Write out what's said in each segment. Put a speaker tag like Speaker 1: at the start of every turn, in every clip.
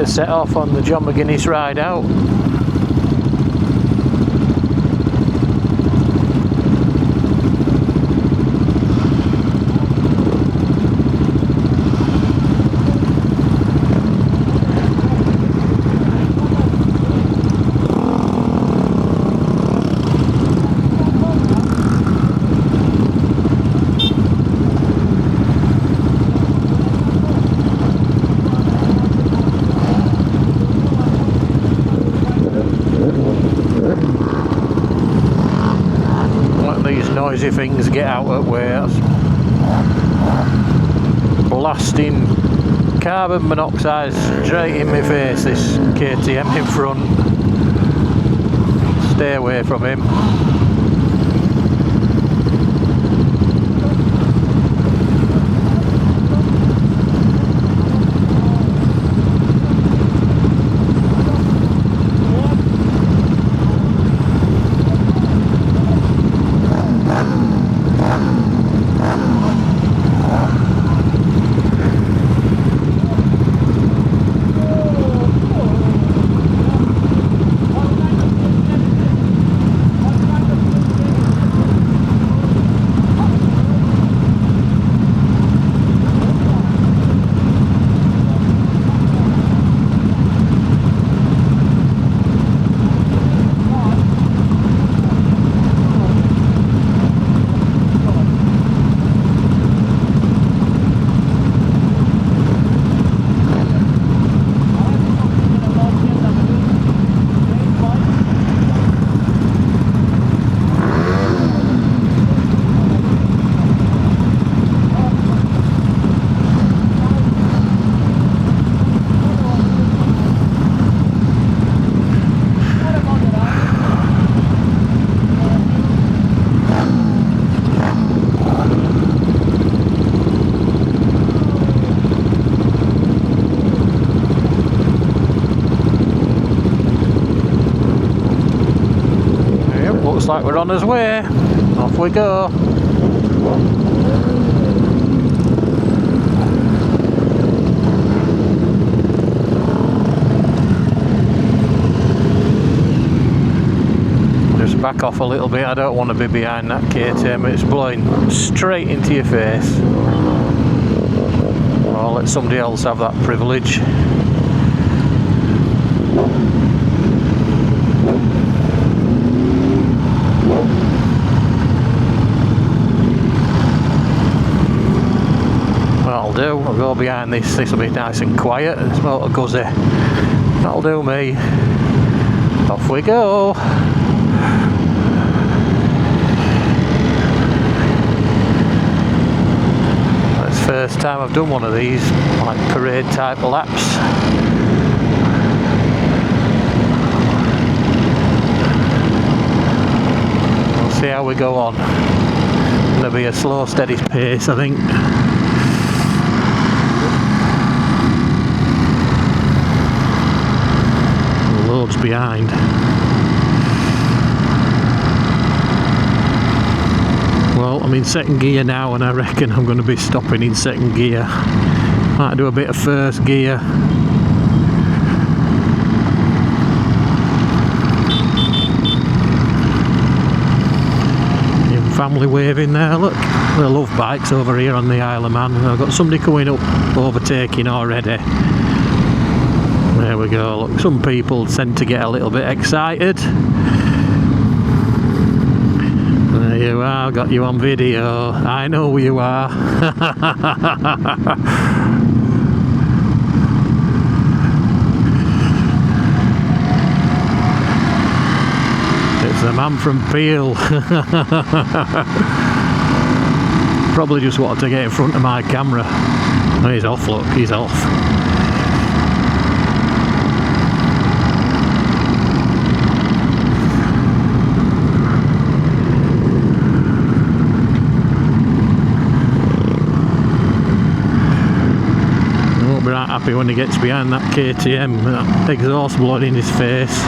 Speaker 1: to set off on the John McGuinness ride out. Noisy things get out at weights, blasting carbon monoxide straight in my face. This KTM in front, stay away from him. Looks like we're on his way. Off we go. Just back off a little bit. I don't want to be behind that KTM. It's blowing straight into your face. I'll let somebody else have that privilege. That'll do. I'll go behind this. This will be nice and quiet. It's motor guzzy. That'll do me. Off we go. That's the first time I've done one of these, like parade type laps. We'll see how we go on. It'll be a slow, steady pace, I think. Loads behind. Well, I'm in second gear now, and I reckon I'm going to be stopping in second gear. Might do a bit of first gear. Family waving there, look. They love bikes over here on the Isle of Man. I've got somebody coming up, overtaking already. There we go, look, some people tend to get a little bit excited. There you are, got you on video. I know who you are. It's the man from Peel. Probably just wanted to get in front of my camera. Oh, he's off, look, he's off. Won't be right happy when he gets behind that KTM, that exhaust blowing in his face.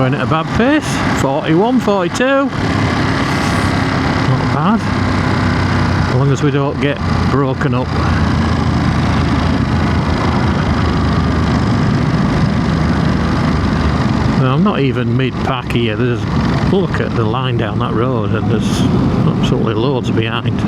Speaker 1: going at a bad pace. 41, 42. Not bad. As long as we don't get broken up. Now, I'm not even mid-pack here. There's, look at the line down that road, and there's absolutely loads behind.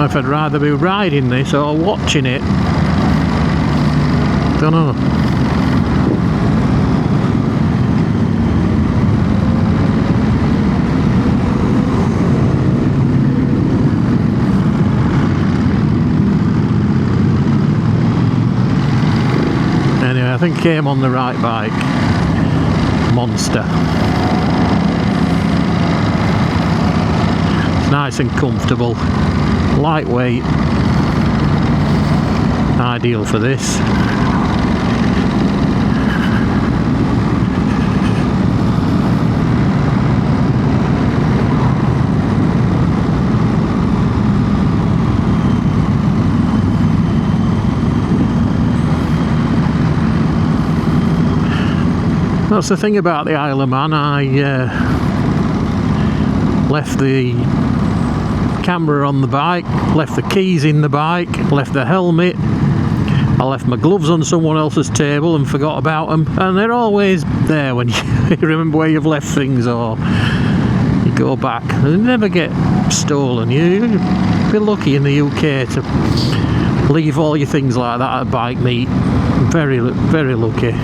Speaker 1: If I'd rather be riding this or watching it. Don't know. Anyway, I think I came on the right bike. Monster. It's nice and comfortable. Lightweight, ideal for this. That's the thing about the Isle of Man. I left the camera on the bike, left the keys in the bike, left the helmet, I left my gloves on someone else's table and forgot about them, and they're always there when you remember where you've left things or you go back. They never get stolen. You'd be lucky in the UK to leave all your things like that at a bike meet. Very, very lucky.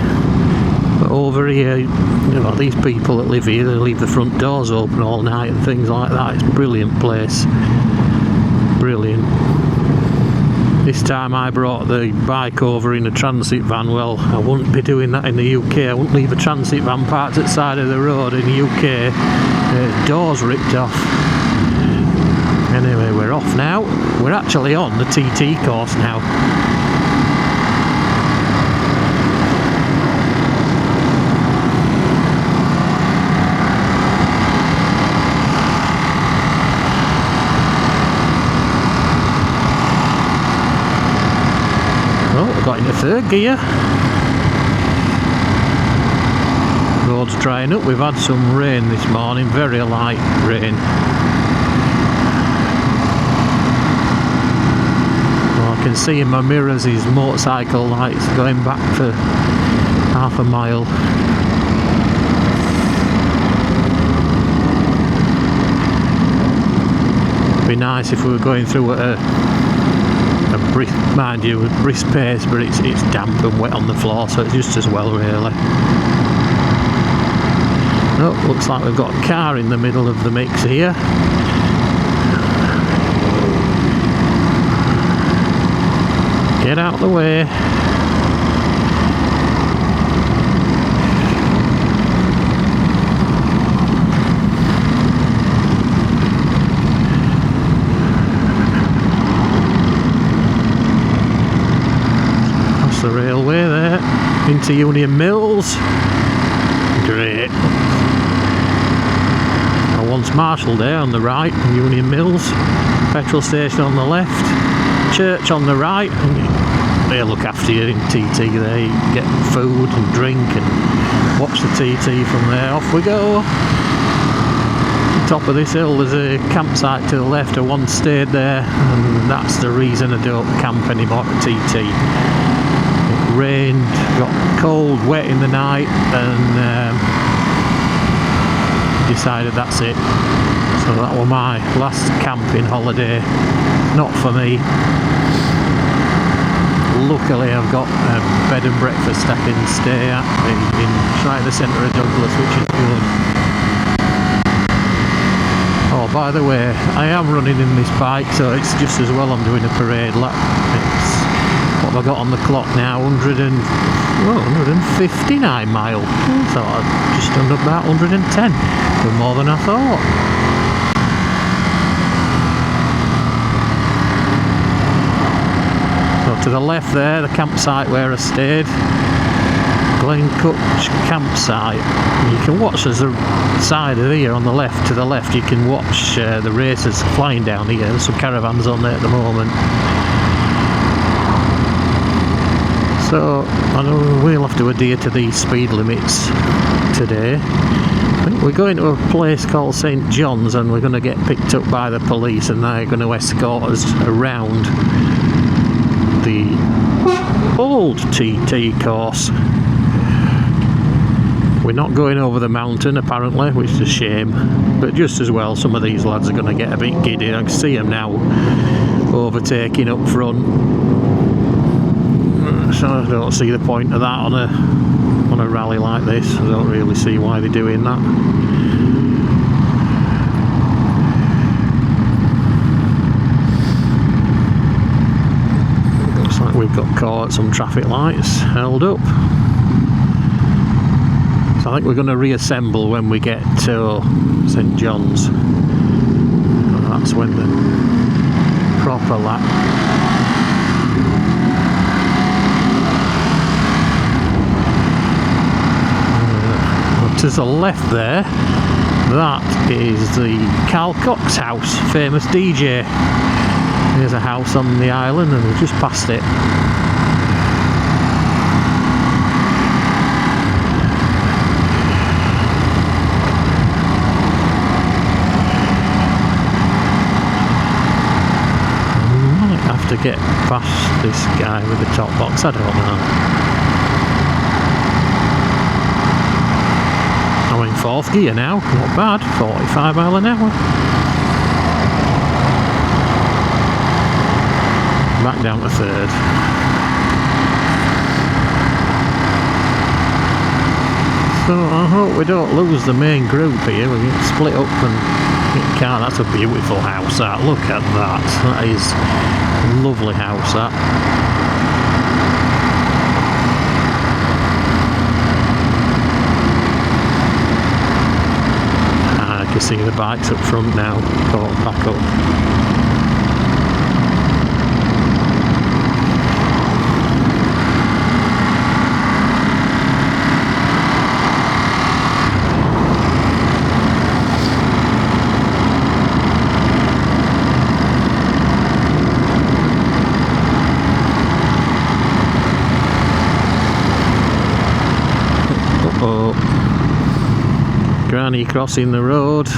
Speaker 1: But over here, you know, these people that live here, they leave the front doors open all night and things like that. It's a brilliant place. Brilliant. This time I brought the bike over in a transit van. Well, I wouldn't be doing that in the UK. I wouldn't leave a transit van parked at the side of the road in the UK. Doors ripped off. Anyway, we're off now. We're actually on the TT course now. Got into third gear. Road's drying up. We've had some rain this morning, very light rain. Well, I can see in my mirrors his motorcycle lights going back for half a mile. It'd be nice if we were going through at a brisk, mind you, a brisk pace, but it's damp and wet on the floor, so it's just as well, really. Oh, looks like we've got a car in the middle of the mix here. Get out of the way. The railway there into Union Mills. Great. I once marshalled there on the right, Union Mills, petrol station on the left, church on the right, and they look after you in TT there. You get food and drink and watch the TT from there. Off we go. Top of this hill there's a campsite to the left. I once stayed there, and that's the reason I don't camp anymore at TT. Rained, got cold, wet in the night, and decided that's it. So that was my last camping holiday. Not for me. Luckily I've got a bed and breakfast I can stay at in right in the centre of Douglas, which is good. Oh, by the way, I am running in this bike, so it's just as well I'm doing a parade lap. It's, what have I got on the clock now? 159 mile. So I've just done about 110. But more than I thought. So to the left there, the campsite where I stayed. Glencutch campsite. You can watch as the side of here on the left, to the left you can watch the racers flying down here. There's some caravans on there at the moment. So I know we'll have to adhere to these speed limits today. I think we're going to a place called St John's and we're going to get picked up by the police and they're going to escort us around the old TT course. We're not going over the mountain apparently, which is a shame, but just as well some of these lads are going to get a bit giddy. I can see them now overtaking up front, so I don't see the point of that on a rally like this. I don't really see why they're doing that. Looks like we've got caught at some traffic lights, held up. I think we're going to reassemble when we get to St John's. And that's when the proper lap. To the left there, that is the Carl Cox house, famous DJ. There's a house on the island and we've just passed it. To get past this guy with the top box, I don't know. I'm in 4th gear now, not bad, 45 mile an hour. Back down to 3rd. So I hope we don't lose the main group here. We get split up and get car. That's a beautiful house, that. Look at that. That is a lovely house, that. I can see the bikes up front now, caught back up. Granny crossing the road.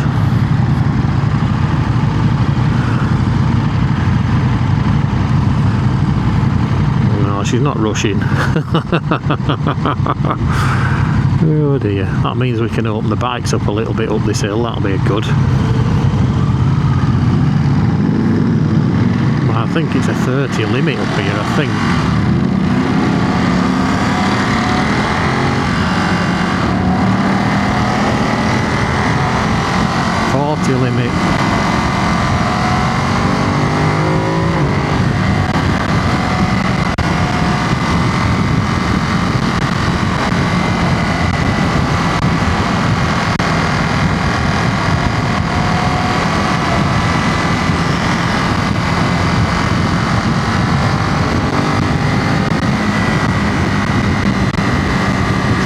Speaker 1: No, she's not rushing. Oh dear. That means we can open the bikes up a little bit up this hill. That'll be good. Well, I think it's a 30 limit up here, I think. 40 limit.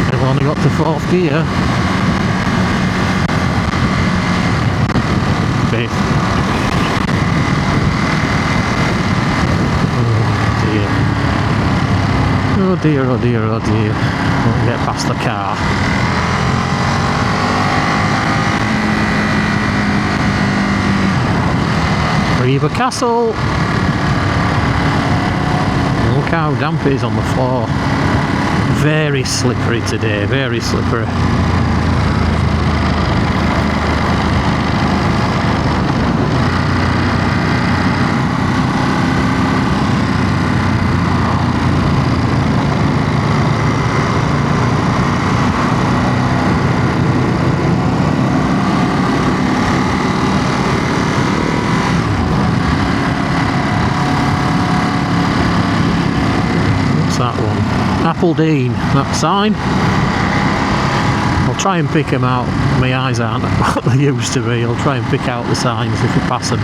Speaker 1: Still only got to 4th gear. Oh dear, oh dear, oh dear. We'll get past the car. Riva Castle. Look how damp it is on the floor. Very slippery today, very slippery. Appledene, that sign. I'll try and pick them out. My eyes aren't what they used to be. I'll try and pick out the signs if I pass them.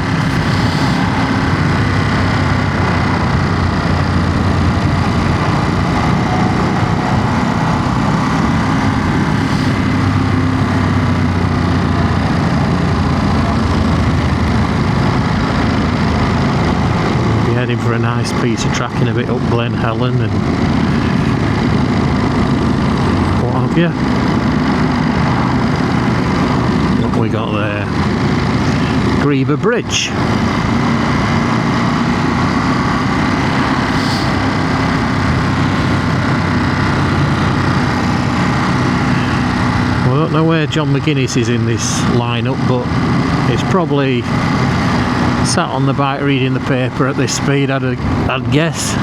Speaker 1: Heading for a nice piece of tracking a bit up Glen Helen and what have you. What we got there? Greeba Bridge. I don't know where John McGuinness is in this lineup, but it's probably sat on the bike reading the paper at this speed, I'd guess.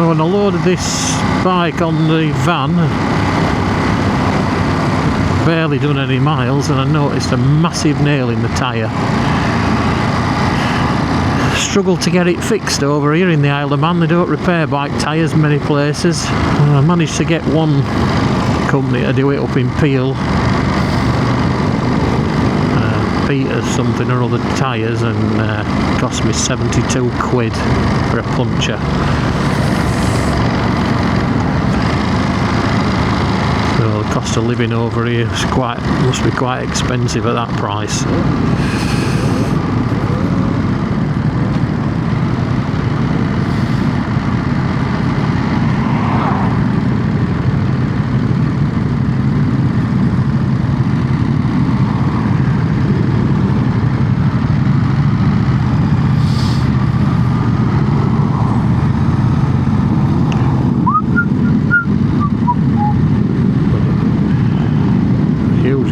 Speaker 1: When I loaded this bike on the van, barely done any miles, and I noticed a massive nail in the tyre. Struggled to get it fixed over here in the Isle of Man. They don't repair bike tyres many places. I managed to get one company to do it up in Peel, Peter's something or other tyres, and cost me 72 quid for a puncture. So the cost of living over here is must be quite expensive at that price.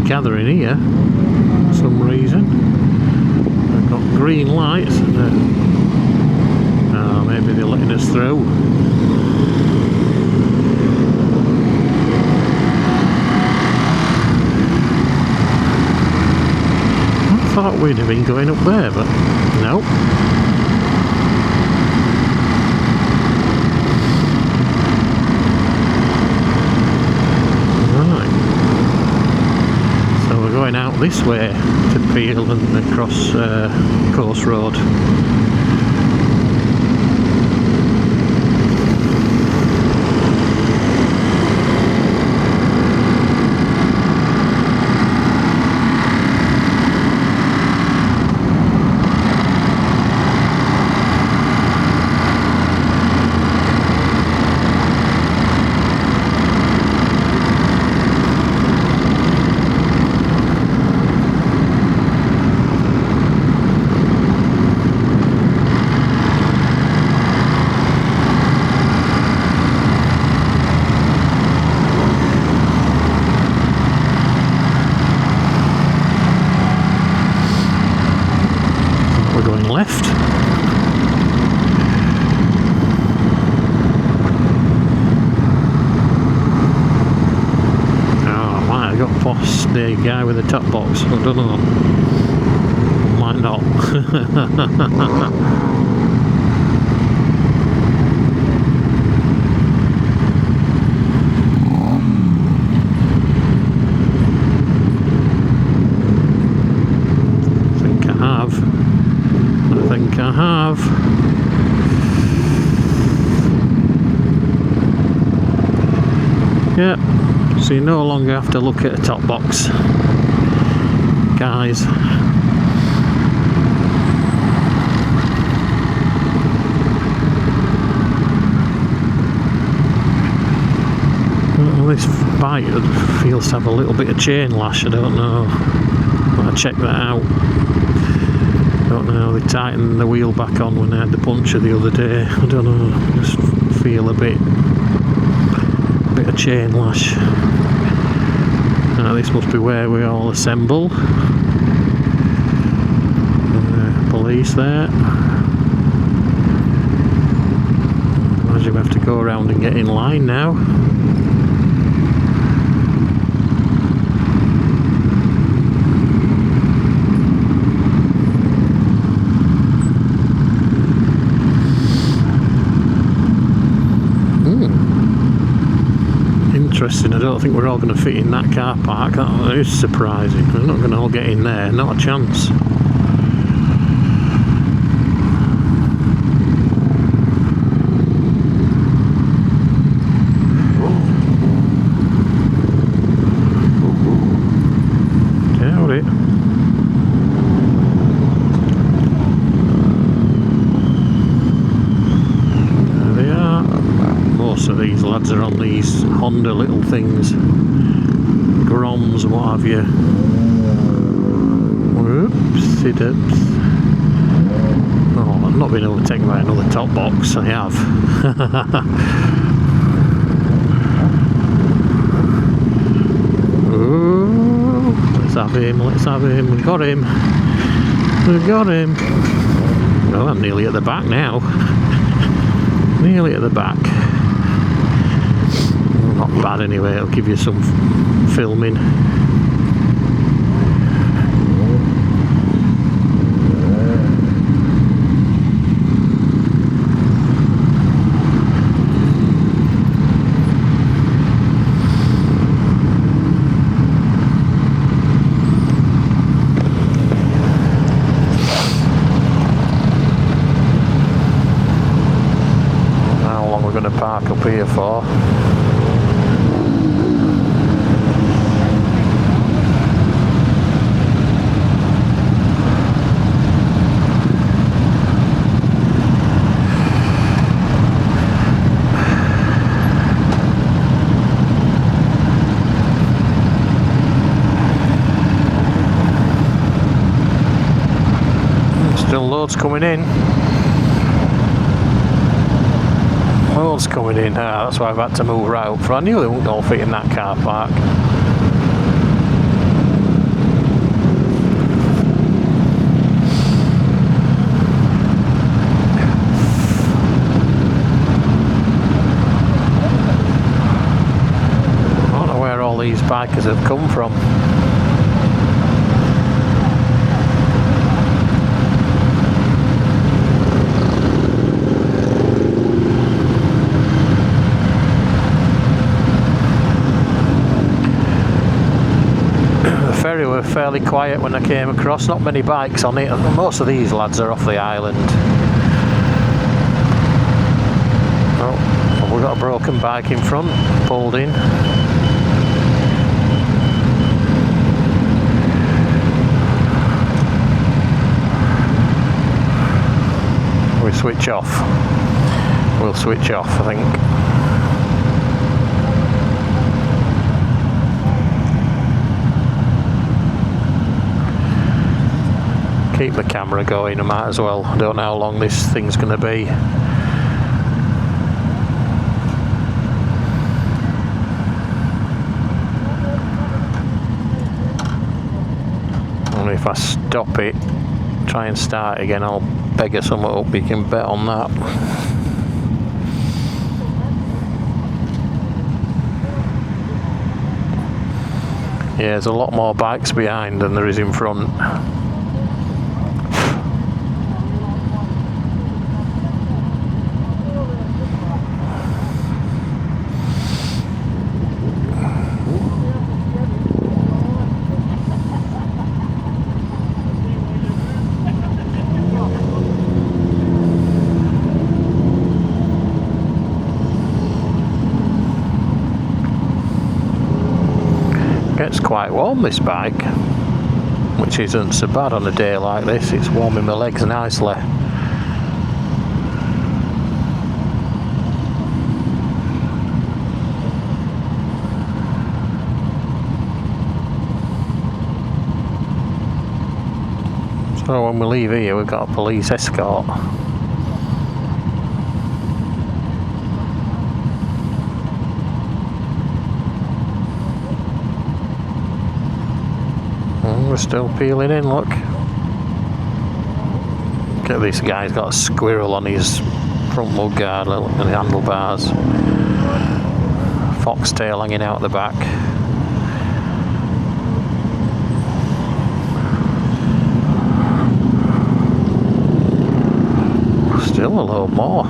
Speaker 1: Gathering here for some reason. They've got green lights and maybe they're letting us through. I thought we'd have been going up there, but no. Going out this way to Peel and across Coast Road. Left. Oh, I might have got past the guy with the top box. I don't know. Might not. I have. Yeah, so you no longer have to look at a top box, guys. Well, this bike feels to have a little bit of chain lash. I don't know. I check that out. Don't know, they tightened the wheel back on when I had the puncture the other day. I don't know, just feel a bit of chain lash. Now this must be where we all assemble. Police there. Imagine we have to go around and get in line now. Interesting, I don't think we're all going to fit in that car park. That is surprising. We're not going to all get in there, not a chance. Doubt it. There they are. Most of these lads are on these Honda little things, Groms and what have you. Whoopsie dips. Oh, I've not been overtaken by another top box. I have. Ooh, let's have him, let's have him. We got him. We got him. Oh, I'm nearly at the back now. Nearly at the back. Not bad anyway, it'll give you some filming. How long we're going to park up here for? Still loads coming in. Loads coming in. That's why I've had to move right up front. I knew they wouldn't all fit in that car park. I don't know where all these bikers have come from. Ferry were fairly quiet when I came across, not many bikes on it, and most of these lads are off the island. Oh, we've got a broken bike in front, pulled in. We switch off. We'll switch off, I think. Keep the camera going, I might as well. I don't know how long this thing's going to be. Only if I stop it, try and start again, I'll beggar something up. You can bet on that. Yeah, there's a lot more bikes behind than there is in front. Gets quite warm, this bike, which isn't so bad on a day like this. It's warming my legs nicely. So when we leave here, we've got a police escort. We're still peeling in, look. Look at this guy's got a squirrel on his front mudguard and the handlebars. Foxtail hanging out the back. Still a load more.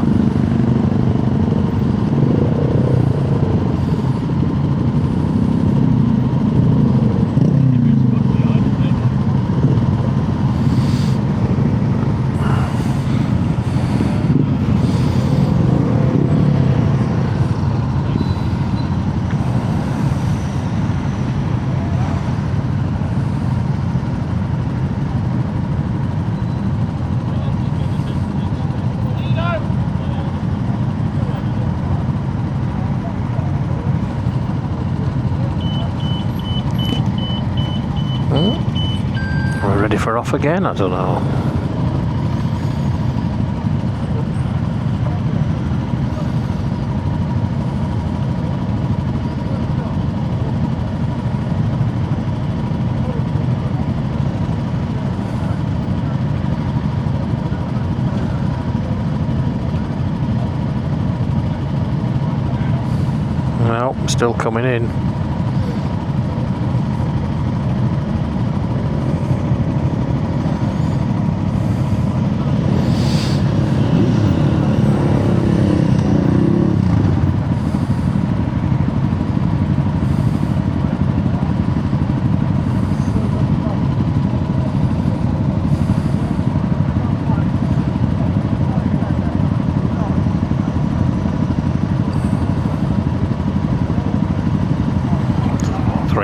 Speaker 1: We're ready for off again? I don't know. Well, still coming in.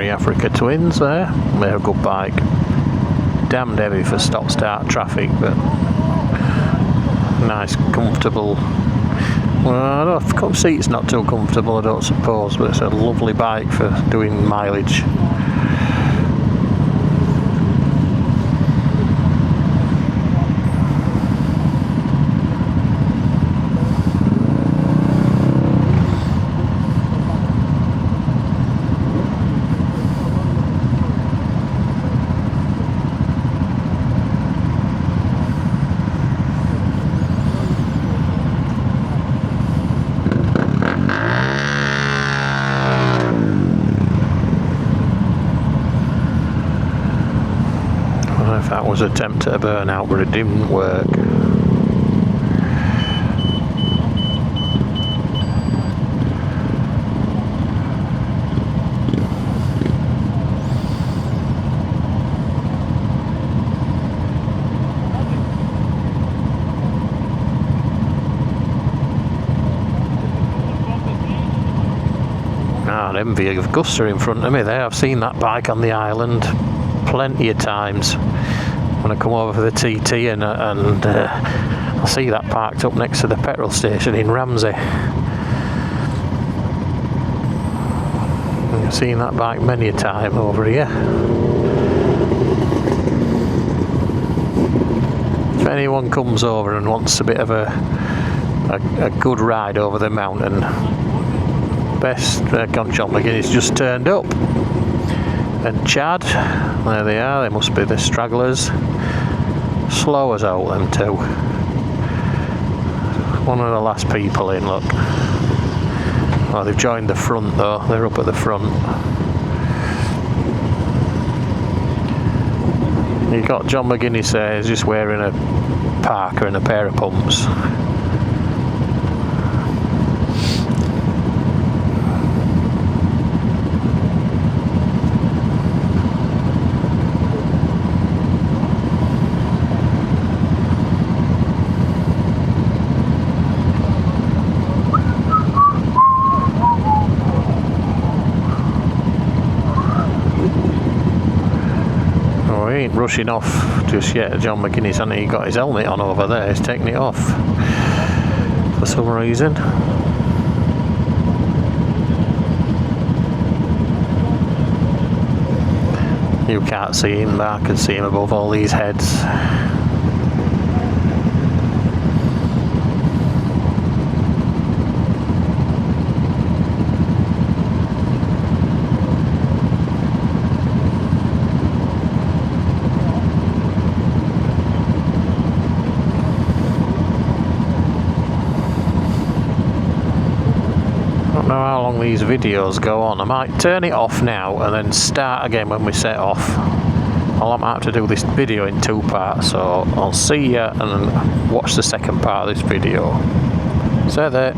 Speaker 1: Africa Twins there. They're a good bike. Damned heavy for stop-start traffic, but nice, comfortable. Well, the seat's not too comfortable, I don't suppose, but it's a lovely bike for doing mileage. That was an attempt at a burnout, but it didn't work. I'd envy of Guster in front of me there. I've seen that bike on the island plenty of times. When I come over for the TT and I see that parked up next to the petrol station in Ramsey. I've seen that bike many a time over here. If anyone comes over and wants a bit of a good ride over the mountain, best John McGuinness just turned up. And Chad, there they are, they must be the stragglers. Slow as out, them two. One of the last people in, look. Oh, they've joined the front though, they're up at the front. You've got John McGuinness there, he's just wearing a parka and a pair of pumps. Ain't rushing off just yet. John McGuinness, and he got his helmet on over there, he's taking it off for some reason. You can't see him, but I can see him above all these heads. How long these videos go on. I might turn it off now and then start again when we set off. I might have to do this video in 2 parts, so I'll see you and then watch the second part of this video. See you there.